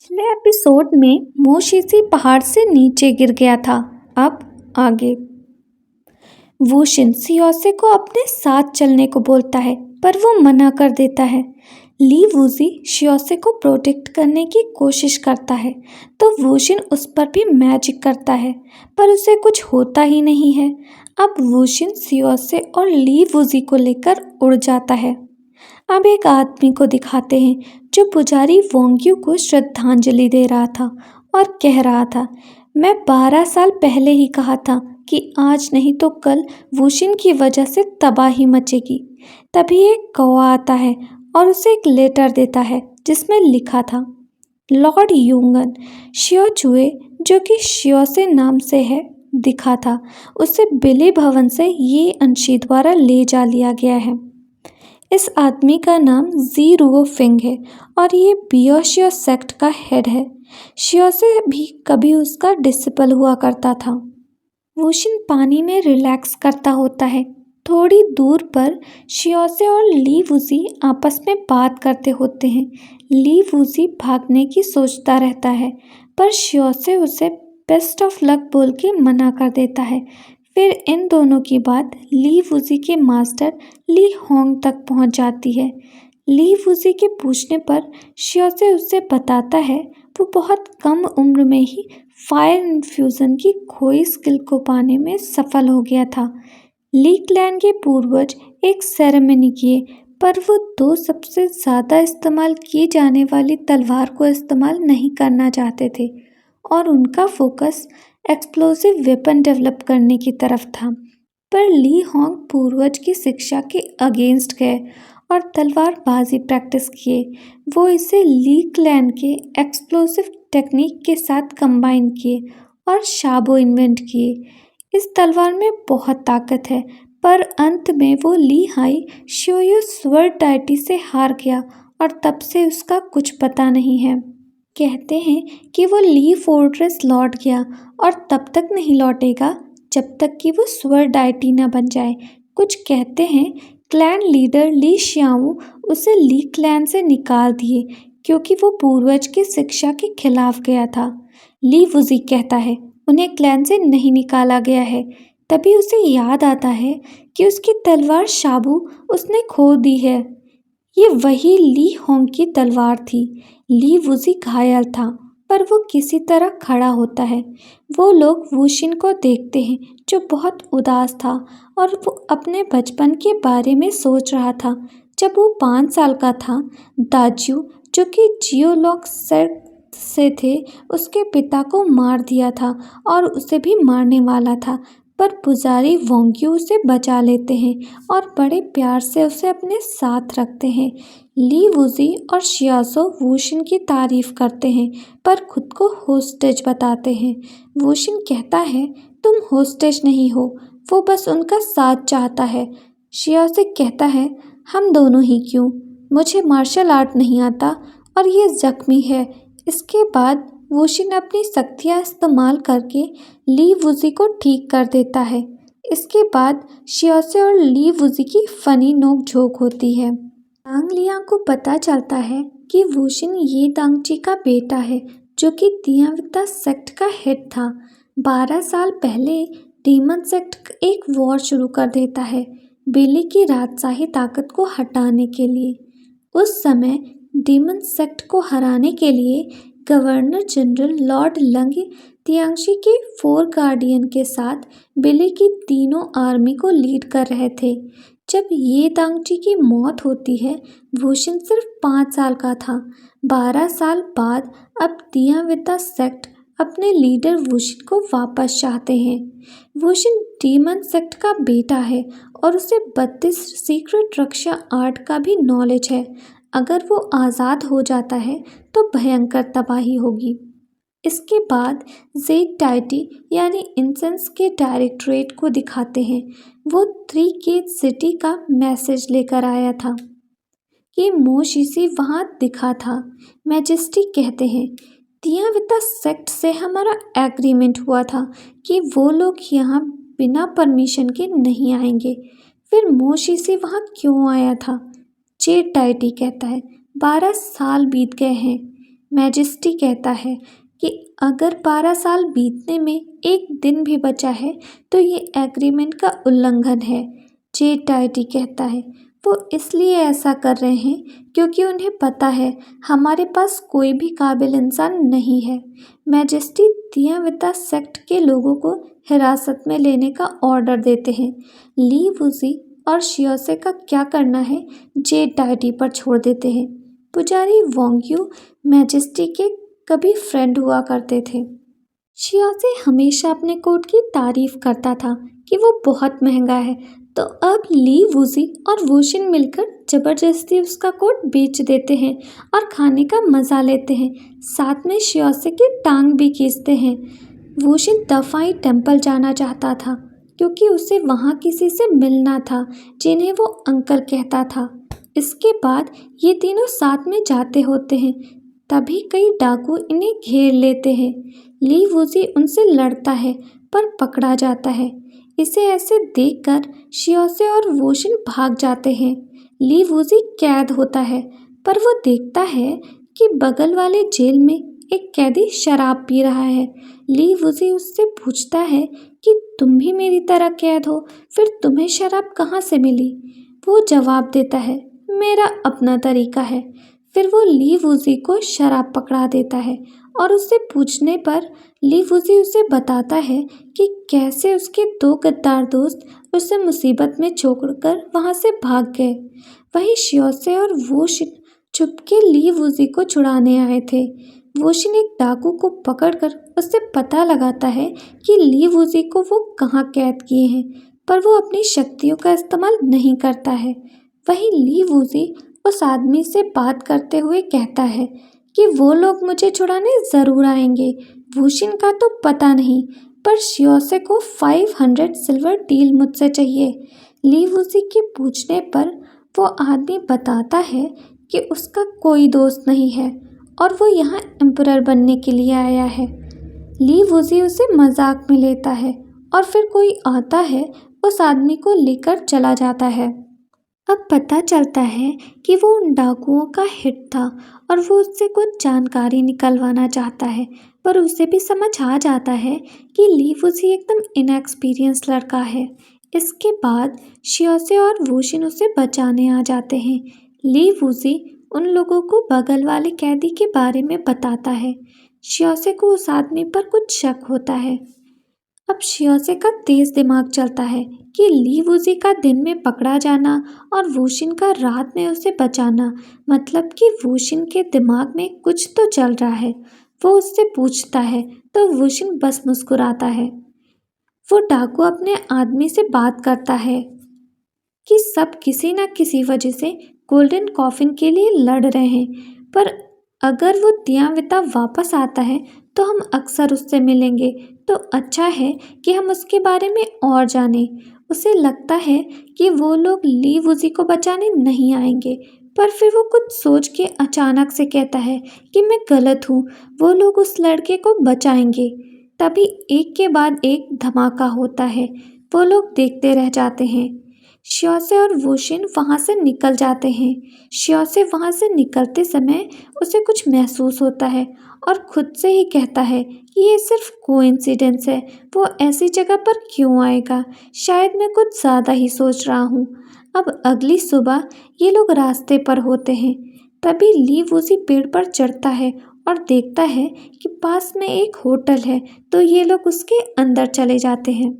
पिछले एपिसोड में मोशिसी पहाड़ से नीचे गिर गया था। अब आगे वूशिन सियोसे को अपने साथ चलने को बोलता है, पर वो मना कर देता है। ली वूजी शियोसे को प्रोटेक्ट करने की कोशिश करता है, तो वूशिन उस पर भी मैजिक करता है, पर उसे कुछ होता ही नहीं है। अब वूशिन सियोसे और ली वूजी को लेकर उड़ जाता है। अब एक आदमी को दिखाते हैं जो पुजारी वोंग्यू को श्रद्धांजलि दे रहा था और कह रहा था, मैं 12 साल पहले ही कहा था कि आज नहीं तो कल वूशिन की वजह से तबाही मचेगी। तभी एक कौवा आता है और उसे एक लेटर देता है जिसमें लिखा था, लॉर्ड यूंगन शियो चुए, जो कि शियो से नाम से है, दिखा था। उसे बिली भवन से ये अंशी द्वारा ले जा लिया गया है। इस आदमी का नाम जी रुओ फिंग है और ये बियोशियो सेक्ट का हेड है। शियो से भी कभी उसका डिसिपल हुआ करता था। वूशिन पानी में रिलैक्स करता होता है। थोड़ी दूर पर शियोसे और ली वूजी आपस में बात करते होते हैं। ली वूजी भागने की सोचता रहता है, पर शियोसे उसे बेस्ट ऑफ लक बोल के मना कर देता है। फिर इन दोनों की बात ली वूजी के मास्टर ली होंग तक पहुंच जाती है। ली वूजी के पूछने पर शियोसे उससे बताता है वो बहुत कम उम्र में ही फायर इन्फ्यूज़न की खोई स्किल को पाने में सफल हो गया था। ली क्लैन के पूर्वज एक सेरेमनी किए, पर वो 2 सबसे ज़्यादा इस्तेमाल की जाने वाली तलवार को इस्तेमाल नहीं करना चाहते थे और उनका फोकस एक्सप्लोसिव वेपन डेवलप करने की तरफ था। पर ली होंग पूर्वज की शिक्षा के अगेंस्ट गए और तलवारबाजी प्रैक्टिस किए। वो इसे ली क्लैन के एक्सप्लोसिव टेक्निक के साथ कंबाइन किए और शाबो इन्वेंट किए। इस तलवार में बहुत ताकत है, पर अंत में वो ली हाई शोयो स्वर्ड डाइटी से हार गया और तब से उसका कुछ पता नहीं है। कहते हैं कि वो ली फोर्ट्रेस लौट गया और तब तक नहीं लौटेगा जब तक कि वो स्वर्ड डाइटी न बन जाए। कुछ कहते हैं क्लैन लीडर ली शियाओ उसे ली क्लैन से निकाल दिए क्योंकि वो पूर्वज की शिक्षा के खिलाफ गया था। ली वुजी कहता है उन्हें क्लैन से नहीं निकाला गया है। तभी उसे याद आता है कि उसकी तलवार शाबू उसने खो दी है। ये वही ली होंग की तलवार थी। ली वुजी घायल था, पर वो किसी तरह खड़ा होता है। वो लोग वूशिन को देखते हैं जो बहुत उदास था और वो अपने बचपन के बारे में सोच रहा था। जब वो 5 साल का था, दाज्यू जो कि जियोलॉग सेट से थे, उसके पिता को मार दिया था और उसे भी मारने वाला था, पर पुजारी वोंग्यू उसे बचा लेते हैं और बड़े प्यार से उसे अपने साथ रखते हैं। ली वुजी और शियासो वूशिन की तारीफ करते हैं, पर खुद को होस्टेज बताते हैं। वूशिन कहता है तुम होस्टेज नहीं हो, वो बस उनका साथ चाहता है। शियासे कहता है हम दोनों ही क्यों, मुझे मार्शल आर्ट नहीं आता और ये जख्मी है। इसके बाद वूशिन अपनी शक्तियाँ इस्तेमाल करके ली वुजी को ठीक कर देता है। इसके बाद शियोसे और ली वुजी की फनी नोक-झोंक होती है। वांग लियांग को पता चलता है कि वूशिन ये दांगची का बेटा है जो कि तियांविता सेक्ट का हेड था। 12 साल पहले डीमन सेक्ट एक वॉर शुरू कर देता है बिली की राजशाही ताकत को हटाने के लिए। उस समय डीमन सेक्ट को हराने के लिए गवर्नर जनरल लॉर्ड लंग तियांगशी के 4 गार्डियन के साथ बिली की तीनों आर्मी को लीड कर रहे थे। जब ये दांगची की मौत होती है, वूशिन सिर्फ 5 साल का था। 12 साल बाद अब तियांविता सेक्ट अपने लीडर वूशिन को वापस चाहते हैं। वूशिन डीमन सेक्ट का बेटा है और उसे 32 सीक्रेट रक्षा आर्ट का भी नॉलेज है। अगर वो आज़ाद हो जाता है तो भयंकर तबाही होगी। इसके बाद जेड टाइटी यानी इंसेंस के डायरेक्टरेट को दिखाते हैं। वो 3 गेट सिटी का मैसेज लेकर आया था कि मोशिसी वहाँ दिखा था। मैजेस्टी कहते हैं तियांविता सेक्ट से हमारा एग्रीमेंट हुआ था कि वो लोग यहाँ बिना परमिशन के नहीं आएंगे। फिर मोशिसी वहाँ क्यों आया था? जेड टाइटी कहता है 12 साल बीत गए हैं। मैजेस्टी कहता है कि अगर 12 साल बीतने में एक दिन भी बचा है तो ये एग्रीमेंट का उल्लंघन है। जे टाइटी कहता है वो इसलिए ऐसा कर रहे हैं क्योंकि उन्हें पता है हमारे पास कोई भी काबिल इंसान नहीं है। मैजेस्टी दियाविता सेक्ट के लोगों को हिरासत में लेने का ऑर्डर देते हैं। ली वुजी और शियोसे का क्या करना है जे टाइटी पर छोड़ देते हैं। पुजारी वोंग्यू मैजेस्टी के कभी फ्रेंड हुआ करते थे। शियोसे हमेशा अपने कोट की तारीफ करता था कि वो बहुत महंगा है, तो अब ली वुजी और वुशिन मिलकर जबरदस्ती उसका कोट बेच देते हैं और खाने का मज़ा लेते हैं। साथ में शियोसे की टांग भी खींचते हैं। वुशिन दफाई टेम्पल जाना चाहता था क्योंकि उसे वहाँ किसी से मिलना था जिन्हें वो अंकल कहता था। इसके बाद ये तीनों साथ में जाते होते हैं, तभी कई डाकू इन्हें घेर लेते हैं। ली वुजी उनसे लड़ता है पर पकड़ा जाता है। इसे ऐसे देखकर शियोसे और वुशिन भाग जाते हैं। ली वुजी कैद होता है पर वो देखता है कि बगल वाले जेल में एक कैदी शराब पी रहा है। ली वुजी उससे पूछता है कि तुम भी मेरी तरह कैद हो, फिर तुम्हें शराब कहाँ से मिली? वो जवाब देता है मेरा अपना तरीका है। फिर वो ली वुजी को शराब पकड़ा देता है और उससे पूछने पर ली वुजी उसे बताता है कि कैसे उसके दो गद्दार दोस्त उसे मुसीबत में छोड़कर वहाँ से भाग गए। वहीं शियोसे और वुशिन चुपके ली वुजी को छुड़ाने आए थे। वुशिन एक डाकू को पकड़कर उससे पता लगाता है कि ली वुजी को वो कहाँ कैद किए हैं, पर वो अपनी शक्तियों का इस्तेमाल नहीं करता है। वहीं ली वुजी उस आदमी से बात करते हुए कहता है कि वो लोग मुझे छुड़ाने ज़रूर आएंगे। वुशिन का तो पता नहीं, पर शियोसे को 500 सिल्वर डील मुझसे चाहिए। ली वुजी के पूछने पर वो आदमी बताता है कि उसका कोई दोस्त नहीं है और वो यहाँ एम्परर बनने के लिए आया है। ली वुजी उसे मजाक में लेता है और फिर कोई आता है उस आदमी को लेकर चला जाता है। अब पता चलता है कि वो उन डाकुओं का हिट था और वो उससे कुछ जानकारी निकलवाना चाहता है, पर उसे भी समझ आ जाता है कि ली वुजी एकदम इनएक्सपीरियंस लड़का है। इसके बाद शियोसे और वुशिन उसे बचाने आ जाते हैं। ली वुजी उन लोगों को बगल वाले कैदी के बारे में बताता है। शियोसे को उस आदमी पर कुछ शक होता है। अब शियोसे का तेज दिमाग चलता है कि ली वुजी का दिन में पकड़ा जाना और वुशिन का रात में उसे बचाना, मतलब कि वुशिन के दिमाग में कुछ तो चल रहा है। वो उससे पूछता है तो वुशिन बस मुस्कुराता है। वो डाकू अपने आदमी से बात करता है कि सब किसी न किसी वजह से गोल्डन कॉफिन के लिए लड़ रहे हैं, पर अगर वो दियाविता वापस आता है तो हम अक्सर उससे मिलेंगे, तो अच्छा है कि हम उसके बारे में और जानें। उसे लगता है कि वो लोग ली वुजी को बचाने नहीं आएंगे, पर फिर वो कुछ सोच के अचानक से कहता है कि मैं गलत हूँ, वो लोग उस लड़के को बचाएंगे। तभी एक के बाद एक धमाका होता है। वो लोग देखते रह जाते हैं। शियोसे और वुशिन वहाँ से निकल जाते हैं। शियोसे वहाँ से निकलते समय उसे कुछ महसूस होता है और खुद से ही कहता है कि ये सिर्फ कोइंसिडेंस है। वो ऐसी जगह पर क्यों आएगा? शायद मैं कुछ ज़्यादा ही सोच रहा हूँ। अब अगली सुबह ये लोग रास्ते पर होते हैं। तभी ली वुजी पेड़ पर चढ़ता है और देखता है कि पास में एक होटल है, तो ये लोग उसके अंदर चले जाते हैं।